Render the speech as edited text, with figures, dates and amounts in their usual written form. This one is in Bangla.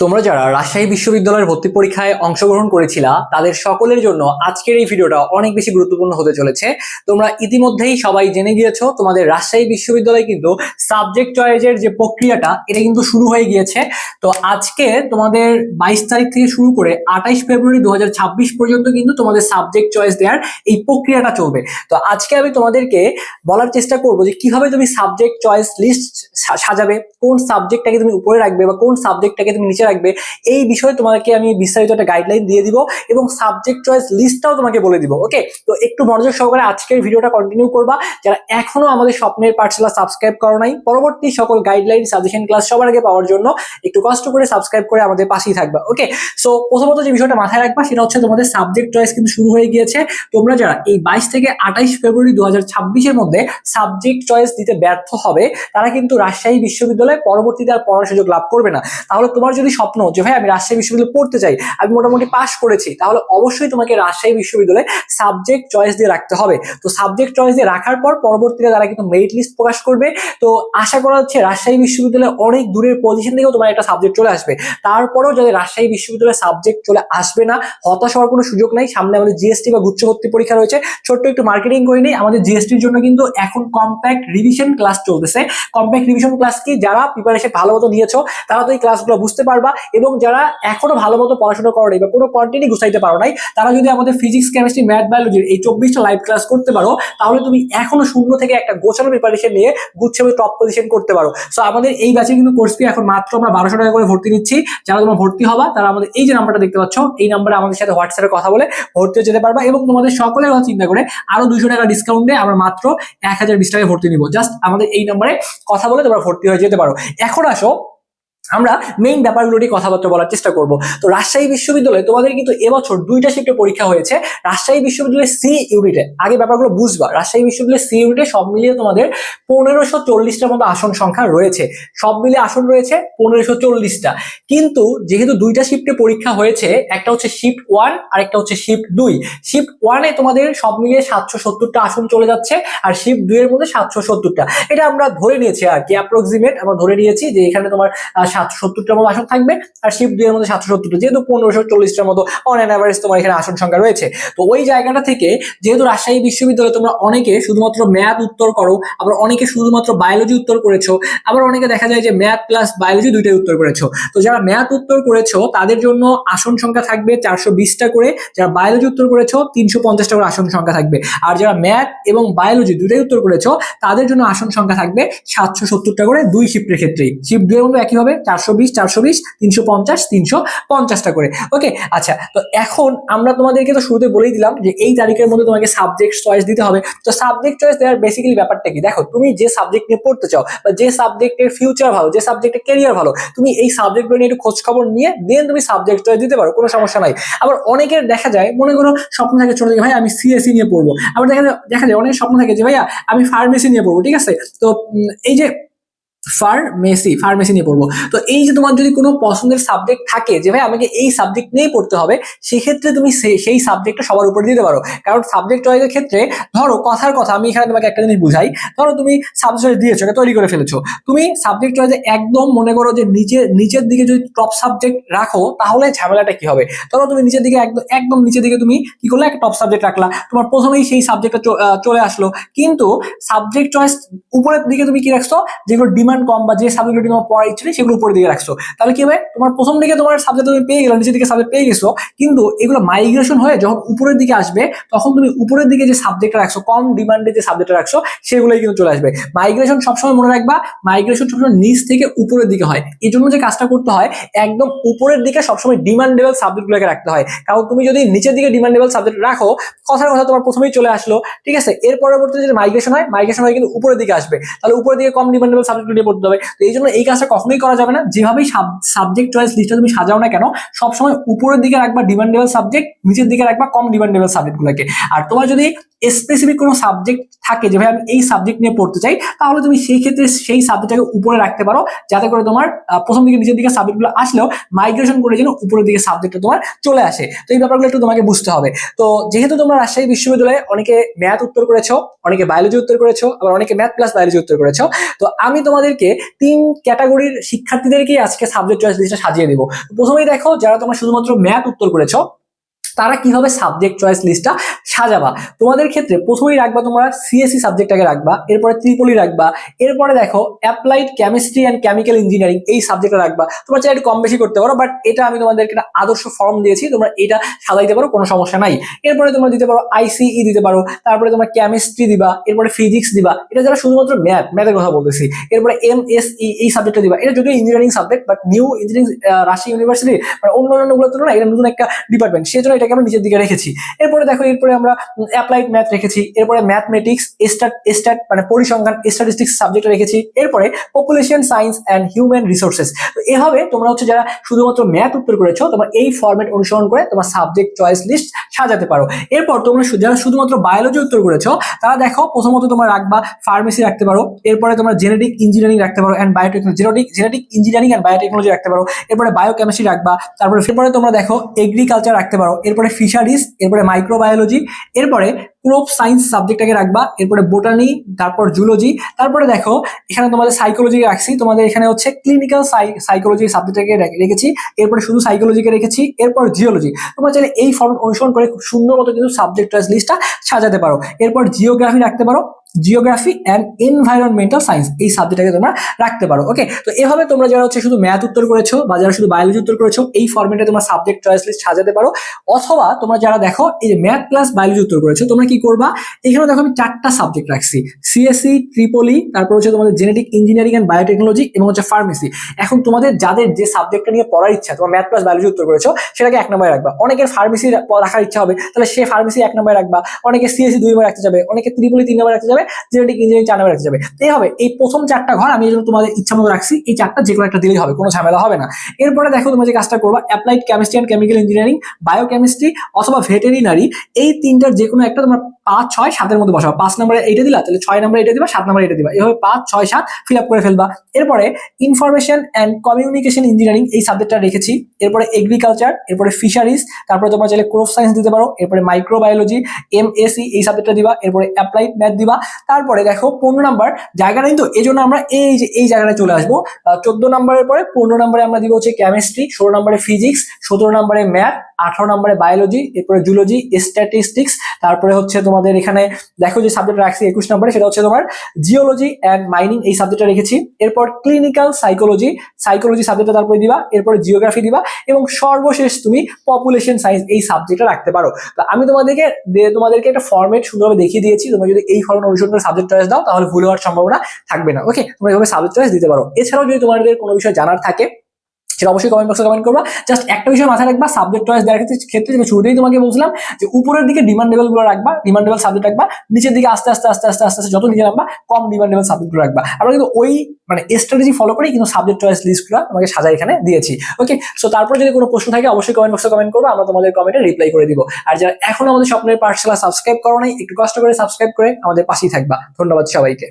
তোমরা যারা রাজশাহী বিশ্ববিদ্যালয়ের ভর্তি পরীক্ষায় অংশগ্রহণ করেছিলা তাদের সকলের জন্য আজকের এই ভিডিওটা অনেক বেশি গুরুত্বপূর্ণ হতে চলেছে। তোমরা ইতিমধ্যেই সবাই জেনে গিয়েছো তোমাদের রাজশাহী বিশ্ববিদ্যালয়ে কিন্তু সাবজেক্ট চয়েসের যে প্রক্রিয়াটা এটা কিন্তু শুরু হয়ে গিয়েছে। তো আজকে তোমাদের 22 তারিখ থেকে শুরু করে 28 ফেব্রুয়ারি 2026 পর্যন্ত কিন্তু তোমাদের সাবজেক্ট চয়েস দেওয়ার এই প্রক্রিয়াটা চলবে। তো আজকে আমি তোমাদেরকে বলার চেষ্টা করবো যে কিভাবে তুমি সাবজেক্ট চয়েস লিস্ট সাজাবে, কোন সাবজেক্টটাকে তুমি উপরে রাখবে বা কোন সাবজেক্টটাকে তুমি নিচে রাখবে, এই বিষয়ে তোমাকে আমি বিস্তারিত একটা গাইডলাইন দিয়ে দিব এবং সাবজেক্ট চয়েস লিস্টটাও তোমাকে বলে দিব। ওকে, তো একটু মনোযোগ সহকারে আজকের ভিডিওটা কন্টিনিউ করবা। যারা এখনো আমাদের স্বপ্নের পাঠশালা সাবস্ক্রাইব করো নাই, পরবর্তী সকল গাইডলাইন সাজেশন ক্লাস সবার আগে পাওয়ার জন্য একটু কষ্ট করে সাবস্ক্রাইব করে আমাদের পাশেই থাকবা। ওকে, সো প্রথমত যে বিষয়টা মাথায় রাখবা সেটা হচ্ছে তোমাদের সাবজেক্ট চয়েস কিন্তু শুরু হয়ে গিয়েছে। তোমরা যারা এই 22 থেকে 28 ফেব্রুয়ারি 2026 মধ্যে সাবজেক্ট চয়েস দিতে ব্যর্থ হবে তারা কিন্তু রাজশাহী বিশ্ববিদ্যালয়ে পরবর্তীতে আর পড়ার সুযোগ লাভ করবে না। তাহলে তোমার যদি স্বপ্ন যে ভাই আমি রাজশাহী বিশ্ববিদ্যালয়ে পড়তে চাই, আমি মোটামুটি পাস করেছি, তাহলে অবশ্যই তোমাকে রাজশাহী বিশ্ববিদ্যালয়ে সাবজেক্ট চয়েস দিয়ে রাখতে হবে। তো সাবজেক্ট চয়েস দিয়ে রাখার পর পরবর্তীতে তারা কিন্তু মেরিট লিস্ট প্রকাশ করবে। তো আশা করা হচ্ছে রাজশাহী বিশ্ববিদ্যালয়ে অনেক দূরের পজিশন থেকেও তোমার একটা সাবজেক্ট চলে আসবে। তারপরেও যাদের রাজশাহী বিশ্ববিদ্যালয়ে সাবজেক্ট চলে আসবে না, হতাশ হওয়ার কোনো সুযোগ নাই। সামনে আমাদের জিএসটি বা গুচ্ছ ভর্তি পরীক্ষা রয়েছে। ছোট্ট একটু মার্কেটিং করে নেই, আমাদের জিএসটির জন্য কিন্তু এখন কম্প্যাক্ট রিভিশন ক্লাস চলতেছে। কম্প্যাক্ট রিভিশন ক্লাস কি, যারা প্রিপারেশন ভালো মতো নিয়েছো তারা তো এই ক্লাসগুলো বুঝতে পারবা, এবং যারা এখনো ভালো মতো পড়াশোনা করো নাই বা কোনো কন্টেন্ট গুছাইতে পারো নাই, তারা যদি আমাদের ফিজিক্স, কেমিস্ট্রি, ম্যাথ, বায়োলজির এই 24টা লাইভ ক্লাস করতে পারো, তাহলে তুমি এখনো শূন্য থেকে একটা গোছানো প্রিপারেশন নিয়ে গুচ্ছে টপ পজিশন করতে পারো। সো আমাদের এই ব্যাচে কিন্তু কোর্স ফি এখন মাত্র আমরা 1200 টাকা করে ভর্তি নিচ্ছি। যারা তোমরা ভর্তি হবা তারা আমাদের এই যে নাম্বারটা দেখতে পাচ্ছ, এই নাম্বারে আমাদের সাথে হোয়াটসঅ্যাপে কথা বলে ভর্তি হয়ে যেতে পারবা, এবং তোমাদের সকলের কথা চিন্তা করে আরো 200 টাকা ডিসকাউন্ট দিয়ে আমরা মাত্র 1020 টাকায় ভর্তি নিব। জাস্ট আমাদের এই নাম্বারে কথা বলে তোমরা ভর্তি হয়ে যেতে পারো। এখন আসো আমরা মেইন ব্যাপারগুলো নিয়ে কথাবার্তা বলার চেষ্টা করব। তো রাজশাহী বিশ্ববিদ্যালয়ে তোমাদের কিন্তু এবছর 2টা শিফটে পরীক্ষা হয়েছে। রাজশাহী বিশ্ববিদ্যালয়ের সি ইউনিটে আগে ব্যাপারগুলো বুঝবা। রাজশাহী বিশ্ববিদ্যালয়ের সি ইউনিটে সব মিলিয়ে তোমাদের 1540টার মতো আসন সংখ্যা রয়েছে। সব মিলিয়ে আসন রয়েছে 1540টা। কিন্তু যেহেতু 2টা শিফটে পরীক্ষা হয়েছে, একটা হচ্ছে শিফট 1 আর একটা হচ্ছে শিফট 2। শিফট 1-এ তোমাদের সব মিলিয়ে 770টা আসন চলে যাচ্ছে, আর শিফট 2 এর মধ্যে 770টা। এটা আমরা ধরে নিয়েছি আর কি, অ্যাপ্রক্সিমেট আমরা ধরে নিয়েছি যে এখানে তোমার 770টার মতো আসন থাকবে, আর শিফট 2 এর মধ্যে 770টা, যেহেতু 1540টার মতো অন অ্যান অ্যাভারেজ তোমার এখানে আসন সংখ্যা রয়েছে। তো ওই জায়গাটা থেকে যেহেতু রাজশাহী বিশ্ববিদ্যালয়ে তোমরা অনেকে শুধুমাত্র ম্যাথ উত্তর করো, আবার অনেকে শুধুমাত্র বায়োলজি উত্তর করেছো, আবার অনেকে দেখা যায় যে ম্যাথ প্লাস বায়োলজি দুইটাই উত্তর করেছো। তো যারা ম্যাথ উত্তর করেছো তাদের জন্য আসন সংখ্যা থাকবে 420টা করে, যারা বায়োলজি উত্তর করেছো 350টা করে আসন সংখ্যা থাকবে, আর যারা ম্যাথ এবং বায়োলজি দুইটাই উত্তর করেছো তাদের জন্য আসন সংখ্যা থাকবে 770টা করে, দুই শিফটের ক্ষেত্রেই। শিফট 2 এর মধ্যে একই হবে 420 420 350 350টা করে। ওকে, আচ্ছা, তো এখন আমরা তোমাদেরকে তো শুরুতে বলেই দিলাম যে এই তারিখের মধ্যে তোমাকে সাবজেক্ট চয়েস দিতে হবে। তো সাবজেক্ট চয়েস দেওয়ার বেসিক্যালি ব্যাপারটা কি, দেখো তুমি যে সাবজেক্ট নিয়ে পড়তে চাও বা যে সাবজেক্টের ফিউচার ভালো, যে সাবজেক্টের ক্যারিয়ার ভালো, তুমি এই সাবজেক্টগুলো নিয়ে একটু খোঁজ খবর নিয়ে দেন তুমি সাবজেক্ট চয়েস দিতে পারো, কোনো সমস্যা নাই। আবার অনেকের দেখা যায়, মনে করো স্বপ্ন থাকে ছোট থেকে ভাই আমি সিএসসি নিয়ে পড়বো, আবার দেখা যায় অনেক স্বপ্ন থাকে যে ভাইয়া আমি ফার্মেসি নিয়ে পড়বো। ঠিক আছে, তো এই যে ফার্মেসি নিয়ে পড়বো, তো এই যে তোমার যদি কোনো পছন্দের সাবজেক্ট থাকে যে ভাই আমাকে এই সাবজেক্ট নিয়েই পড়তে হবে, সেক্ষেত্রে তুমি সেই সাবজেক্টটা সবার উপরে দিতে পারো। কারণ সাবজেক্ট চয়েসের ক্ষেত্রে ধরো কথার কথা আমি এখানে তোমাকে একটা জিনিস বুঝাই, ধরো তুমি সাবজেক্ট চয়েস দিয়েছো, তৈরি করে ফেলেছো, তুমি সাবজেক্ট চয়েসে একদম মনে করো যে নিচের দিকে যদি টপ সাবজেক্ট রাখো তাহলে ঝামেলাটা কি হবে। ধরো তুমি নিচের দিকে একদম নিচের দিকে তুমি কি করলে, একটা টপ সাবজেক্ট রাখলা, তোমার প্রথমেই সেই সাবজেক্টটা চলে আসলো, কিন্তু সাবজেক্ট চয়েস উপরের দিকে তুমি কি রাখছো, যেগুলো ডিমান্ড কম বা যে সাবজেক্টগুলো তোমার পড়ার ইচ্ছে নেই সেগুলো উপরের দিকে রাখছো। তাহলে কি হবে, তোমার প্রথম দিকে তোমার সাবজেক্ট তুমি পেয়ে গেলো, নিচের দিকে সাবজেক্ট পেয়ে গেছো, কিন্তু এগুলো মাইগ্রেশন হয়ে যখন উপরের দিকে আসবে তখন তুমি উপরের দিকে যে সাবজেক্টটা রাখছো, কম ডিমান্ডে যে সাবজেক্টটা রাখছো সেগুলোই কিন্তু চলে আসবে। মাইগ্রেশন সবসময় মনে রাখবা, মাইগ্রেশন সবসময় নিচ থেকে উপরের দিকে হয়। এই জন্য যে কাজটা করতে হয়, একদম উপরের দিকে সবসময় ডিমান্ডেবল সাবজেক্টগুলোকে রাখতে হয়। কারণ তুমি যদি নিচের দিকে ডিমান্ডেবল সাবজেক্ট রাখো, কথার কথা তোমার প্রথমেই চলে আসলো, ঠিক আছে, এর পরবর্তীতে যে মাইগ্রেশন হয় কিন্তু উপরের দিকে আসবে, তাহলে উপরের দিকে কম ডিমান্ডেবল সাবজেক্ট নিয়ে পড়তে হবে। তো এই জন্য এই কাজটা কখনোই করা যাবে না। যেভাবেই সাবজেক্ট চয়েস লিস্টটা তুমি সাজাও না কেন, সবসময় উপরের দিকে রাখবা ডিমান্ডেবল সাবজেক্ট, নিচের দিকে রাখবা কম ডিমান্ডেবল সাবজেক্টগুলোকে। আর তোমার যদি স্পেসিফিক কোনো সাবজেক্ট থাকে যে ভাই আমি এই সাবজেক্ট নিয়ে পড়তে চাই, তাহলে তুমি সেই ক্ষেত্রে সেই সাবজেক্টটাকে উপরে রাখতে পারো, যাতে করে তোমার প্রথম দিকে নিচের দিকে সাবজেক্টগুলো আসলেও মাইগ্রেশন করে যেন উপরের দিকে সাবজেক্টটা তোমার চলে আসে। তো এই ব্যাপারগুলো একটু তোমাকে বুঝতে হবে। তো যেহেতু তোমরা রাজশাহী বিশ্ববিদ্যালয়ে অনেকে ম্যাথ উত্তর করেছো, অনেকে বায়োলজি উত্তর করেছো, আবার অনেকে ম্যাথ প্লাস বায়োলজি উত্তর করেছো, তো আমি তোমাদের তোমাদেরকে 3 ক্যাটাগরির শিক্ষার্থীদেরকেই আজকে সাবজেক্ট চয়েস লিস্টটা সাজিয়ে দেবো। প্রথমেই দেখো, যারা তোমরা শুধুমাত্র ম্যাথ উত্তর করেছো তারা কিভাবে সাবজেক্ট চয়েস লিস্টটা সাজাবা। তোমাদের ক্ষেত্রে প্রথমেই রাখবা তোমরা সিএসসি সাবজেক্টটাকে রাখবা, এরপরে ত্রিপলি রাখবা, এরপরে দেখো applied chemistry and chemical engineering এই সাবজেক্টটা রাখবা। তোমরা চাইলে একটু কম বেশি করতে পারো, বাট এটা আমি তোমাদেরকে একটা আদর্শ ফর্ম দিয়েছি, তোমরা এটা সাজাইতে পারো, কোনো সমস্যা নাই। এরপরে তোমরা দিতে পারো আইসিই দিতে পারো, তারপরে তোমরা কেমিস্ট্রি দিবা, এরপরে ফিজিক্স দিবা, এটা যারা শুধুমাত্র ম্যাথের কথা বলতেছি। এরপরে এমএসই এই সাবজেক্টটা দিবা, এটা যদিও engineering subject, but new engineering Rajshahi university মানে অন্যান্য গুলোর তুলনায় এটা নতুন একটা ডিপার্টমেন্ট, সেজন্য এটাকে আমরা নিচের দিকে রেখেছি। এরপরে দেখো, এরপরে আমরা অ্যাপ্লাইড ম্যাথ রেখেছি, এরপরে ম্যাথমেটিক্স স্ট্যাট মানে পরিসংখ্যান স্ট্যাটিস্টিক্স সাবজেক্ট রেখেছি, এরপরে population science and human resources. তো এভাবে তোমরা হচ্ছে যারা শুধুমাত্র ম্যাথ উত্তর করেছো, তোমরা এই ফরম্যাট অনুসরণ করে তোমার সাবজেক্ট চয়েস লিস্ট সাজাতে পারো। এরপর তোমরা যারা শুধুমাত্র বায়োলজি উত্তর করেছো, তারা দেখো প্রথমত তোমরা রাখবা ফার্মেসি রাখতে পারো, এরপরে তোমরা জেনেটিক ইঞ্জিনিয়ারিং রাখতে পারো and biotechnology, genetic engineering and biotechnology রাখতে পারো, এরপরে বায়োকেমিস্ট্রি রাখবা, এরপরে তোমরা দেখো এগ্রিকালচার রাখতে পারো, এরপরে ফিশারিজ, এরপরে মাইক্রোবায়োলজি, এরপরে ক্রপ সায়েন্স সাবজেক্টটাকে রাখবা, এরপরে বোটানি, তারপর জুলজি, তারপরে দেখো এখানে তোমাদের সাইকোলজি রাখছি, তোমাদের এখানে হচ্ছে ক্লিনিক্যাল সাইকোলজি সাবজেক্টটাকে রেখেছি, এরপরে শুধু সাইকোলজিকে রেখেছি, এরপর জিওলজি। তোমরা চাইলে এই ফর্ম অনুসরণ করে খুব সুন্দর মতো কিন্তু সাবজেক্ট চয়েস লিস্টটা সাজাতে পারো। এরপর জিওগ্রাফি রাখতে পারো, জিওগ্রাফি অ্যান্ড এনভায়রনমেন্টাল সায়েন্স এই সাবজেক্টটাকে তোমরা রাখতে পারো। ওকে, তো এভাবে তোমরা যারা হচ্ছে শুধু ম্যাথ উত্তর করেছো বা যারা শুধু বায়োলজি উত্তর করেছো, এই ফরম্যাটে তোমরা সাবজেক্ট চয়েস লিস্ট সাজাতে পারো। অথবা তোমরা যারা দেখো এই যে ম্যাথ প্লাস বায়োলজি উত্তর করেছো, তোমরা কি করবা, এখানে দেখো আমি 4টা সাবজেক্ট রাখছি, সিএসসি, ট্রিপলি, তারপর হচ্ছে তোমাদের জেনেটিক ইঞ্জিনিয়ারিং অ্যান্ড বায়োটেকনোলজি এবং হচ্ছে ফার্মেসি। এখন তোমাদের যাদের যে সাবজেক্টটা নিয়ে পড়ার ইচ্ছা, তোমার ম্যাথ প্লাস বায়োলজি উত্তর করেছো, সেটাকে 1 নম্বরে রাখবা। অনেকের ফার্মেসি রাখার ইচ্ছা হবে, তাহলে সে ফার্মেসি 1 নম্বরে রাখবা, অনেকে সিএসসি 2 নম্বরে রাখতে যাবে, অনেকে ট্রিপলি 3 নম্বরে রাখতে যাবে, জেনেটিক ইঞ্জিনিয়ারিং 4 নম্বরে রাখতে যাবে। এই হবে এই প্রথম 4টা ঘর আমি এই জন্য তোমাদের ইচ্ছা মতো রাখছি, এই 4টা যে কোনো একটা দিলেই হবে, কোনো ঝামেলা হবে না। এরপরে দেখো তোমরা যে কাজটা করবা, applied chemistry and chemical engineering, biochemistry অথবা ভেটেরিনারি, এই 3টার যে কোনো একটা তোমরা 5, 6, 7 মধ্যে বসাবো। 5 নম্বরে এইটা দিলা, তাহলে 6 নম্বরে এটা দিবা, 7 নম্বরে এটা দিবা, এভাবে 5, 6, 7 ফিল আপ করে ফেলবা। এরপরে ইনফরমেশন অ্যান্ড কমিউনিকেশন ইঞ্জিনিয়ারিং এই সাবজেক্টটা রেখেছি, এরপরে এগ্রিকালচার, এরপরে ফিশারিজ, তারপরে তোমরা চাইলে ক্রপ সায়েন্স দিতে পারো, এরপরে মাইক্রোবায়োলজি এমএসি এই সাবজেক্টটা দিবা, এরপরে অ্যাপ্লাইড ম্যাথ দিবা। তারপরে দেখো 15 নম্বর জায়গাটা কিন্তু এই জন্য আমরা এই জায়গাটায় চলে আসবো। 14 নম্বরের পরে 15 নম্বরে আমরা দিব হচ্ছে কেমিস্ট্রি, 16 নম্বরে ফিজিক্স, 17 নম্বরে ম্যাথ, 18 নম্বরে বায়োলজি, এরপরে জুলজি স্ট্যাটিস্টিক্স, তারপরে হচ্ছে তোমাদের এখানে দেখো যে সাবজেক্ট রাখছি 21 নম্বরে, সেটা হচ্ছে তোমার জিওলজি অ্যান্ড মাইনিং এই সাবজেক্টটা রেখেছি। এরপর ক্লিনিক্যাল সাইকোলজি সাবজেক্টটা তারপরে দিবা, এরপরে জিওগ্রাফি দিবা, এবং সর্বশেষ তুমি পপুলেশন সায়েন্স এই সাবজেক্টটা রাখতে পারো। তো আমি তোমাদেরকে একটা ফরম্যাট সুন্দরভাবে দেখিয়ে দিয়েছি, তোমরা যদি এই ফরম্যাট অনুসরণ করে সাবজেক্ট চয়েস দাও তাহলে ভুল হওয়ার সম্ভাবনা থাকবে না। ওকে, তোমরা এইভাবে সাবজেক্ট চয়েস দিতে পারো। এছাড়াও যদি তোমাদের কোনো বিষয় জানার থাকে সেটা অবশ্যই কমেন্ট বক্সে কমেন্ট করবা। জাস্ট একটা বিষয় মাথায় রাখবা, সাবজেক্ট চয়েস দেওয়ার ক্ষেত্রে যেটা শুরুতেই তোমাকে বলছিলাম যে উপরের দিকে ডিমান্ডেবল গুলো রাখবা, ডিমান্ডেবল সাবজেক্ট রাখবা, নিচের দিকে আস্তে আস্তে আস্তে আস্তে আস্তে আস্তে যত নিচে নামবা কম ডিমান্ডেবল সাবজেক্ট গুলো রাখবা। আমরা কিন্তু ওই মানে স্ট্র্যাটেজি ফলো করেই কিন্তু সাবজেক্ট চয়েস লিস্টগুলো তোমাকে সাজাই এখানে দিয়েছি। ওকে, সো তারপর যদি কোনো প্রশ্ন থাকে অবশ্যই কমেন্ট বক্সে কমেন্ট করবা, আমরা তোমাদের কমেন্টে রিপ্লাই করে দিব। আর যারা এখনো আমাদের স্বপ্নের পাঠশালা সাবস্ক্রাইব করো নাই, একটু কষ্ট করে সাবস্ক্রাইব করে আমাদের পাশেই থাকবা। ধন্যবাদ সবাইকে।